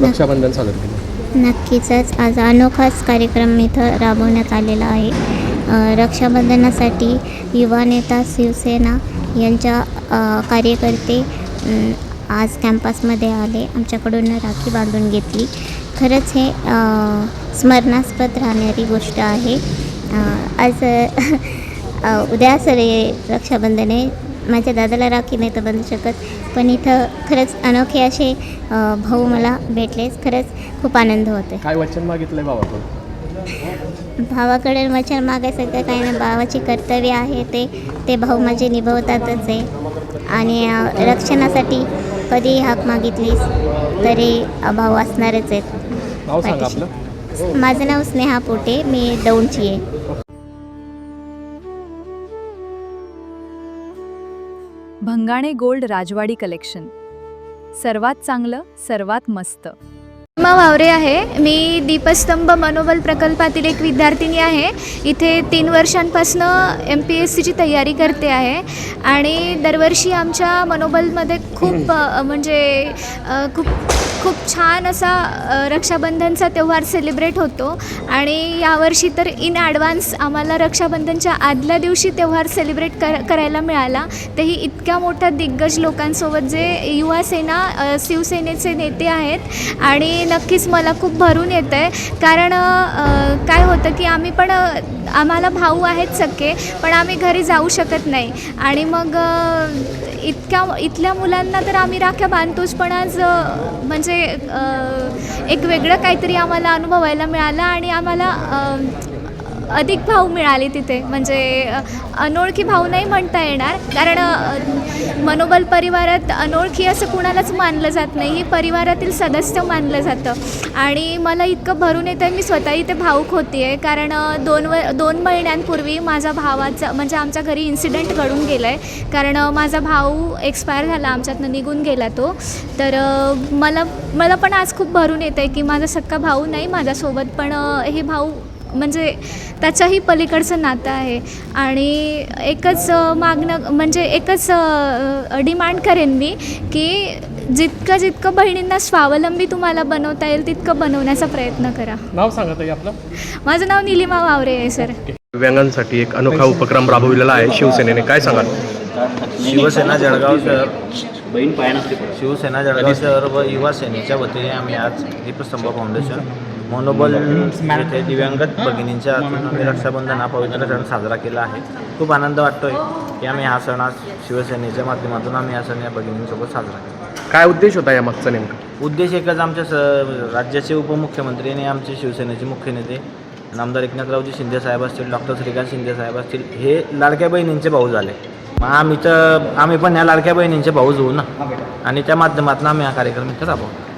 रक्षाबंधन साजरं केलं? नक्कीच आज अनोखाच कार्यक्रम इथं राबवण्यात आलेला आहे. रक्षाबंधनासाठी युवा नेता शिवसेना यांच्या कार्यकर्ते आज कॅम्पसमध्ये आले, आमच्याकडून राखी बांधून घेतली. खरंच हे स्मरणास्पद राहणारी गोष्ट आहे. आज उद्या रक्षाबंधन आहे. माझ्या दादाला राखी नाही तर बांधू शकत, पण इथं खरंच अनोखे असे भाऊ मला भेटले. खरंच खूप आनंद होते. काय वचन मागितलं भावाकडून? भावाकडे वचन मागायचं काही नाही, भावाची कर्तव्य आहे ते भाऊ माझे निभवतातच आहे. आणि रक्षणासाठी कधीही हाक मागितलीस तरी भाऊ असणारच आहेत. नाव सांगा आपलं. माझं नाव स्नेहा पोटे, मी दौंडची आहे. भंगाणे गोल्ड राजवाडी कलेक्शन, सर्वात चांगलं, सर्वात मस्त. सीमा वावरे आहे. मी दीपस्तंभ मनोबल प्रकल्पातील एक विद्यार्थिनी आहे. इथे 3 वर्षांपासून MPSCची तयारी करते आहे आणि दरवर्षी आमच्या मनोबलमध्ये खूप छान असा रक्षाबंधनचा त्यौहार सेलिब्रेट होतो. आणि यावर्षी तर इन ॲडव्हान्स आम्हाला रक्षाबंधनच्या आदल्या दिवशी त्यौहार सेलिब्रेट करायला मिळाला, तेही इतक्या मोठ्या दिग्गज लोकांसोबत जे युवा सेना शिवसेनेचे नेते आहेत. आणि नक्कीच मला खूप भरून येतं आहे, कारण काय होतं की आम्हाला भाऊ आहेत सख्खे, पण आम्ही घरी जाऊ शकत नाही. आणि मग इथल्या मुलांना तर आम्ही राख्या बांधतोच, पण आज म्हणजे एक वेगळं काहीतरी आम्हाला अनुभवायला मिळालं आणि आम्हाला अधिक भाऊ मिळाले तिथे. म्हणजे अनोळखी भाऊ नाही म्हणता येणार, कारण मनोबल परिवारात अनोळखी असं कुणालाच मानलं जात नाही, ही परिवारातील सदस्य मानलं जातं. आणि मला इतकं भरून येतं आहे, मी स्वतः इथे भावूक होते आहे, कारण 2 महिन्यांपूर्वी माझ्या भावाचा म्हणजे आमच्या घरी इन्सिडेंट घडून गेला आहे. कारण माझा भाऊ एक्सपायर झाला, आमच्यातनं निघून गेला तो. तर मला पण आज खूप भरून येतं आहे की माझा सक्का भाऊ नाही माझ्यासोबत, पण हे भाऊ म्हणजे त्याच्याही पलीकडचं नातं आहे. आणि एकच डिमांड करेन मी की जितकं बहिणींना स्वावलंबी तुम्हाला बनवता येईल तितकं बनवण्याचा प्रयत्न करा. नाव सांगा ताई आपलं. माझं नाव निलिमा वावरे आहे सर. दिव्यांगांसाठी एक अनोखा उपक्रम राबविलेला आहे शिवसेनेने, काय सांगाल? शिवसेना जळगाव शहर व युवा सेनेच्या वतीने आम्ही आज दीपस्तंभ फाउंडेशन मनोबल येथे दिव्यांगत भगिनींच्या हातून आम्ही रक्षाबंधन हा पवित्र सण साजरा केला आहे. खूप आनंद वाटतो आहे की आम्ही हा सण आज शिवसेनेच्या माध्यमातून आम्ही हा सण या भगिनींसोबत साजरा केला. काय उद्देश होता या मागचा नेमका? उद्देश एकच, आमच्या राज्याचे उपमुख्यमंत्री आणि आमचे शिवसेनेचे मुख्य नेते नामदार एकनाथरावजी शिंदे साहेब असतील, डॉक्टर श्रीकांत शिंदे साहेब असतील, हे लाडक्या बहिणींचे भाऊ झाले. मग आम्ही पण या लाडक्या बहिणींचे भाऊच होऊ ना, आणि त्या माध्यमातून आम्ही हा कार्यक्रम इथं राबवतो.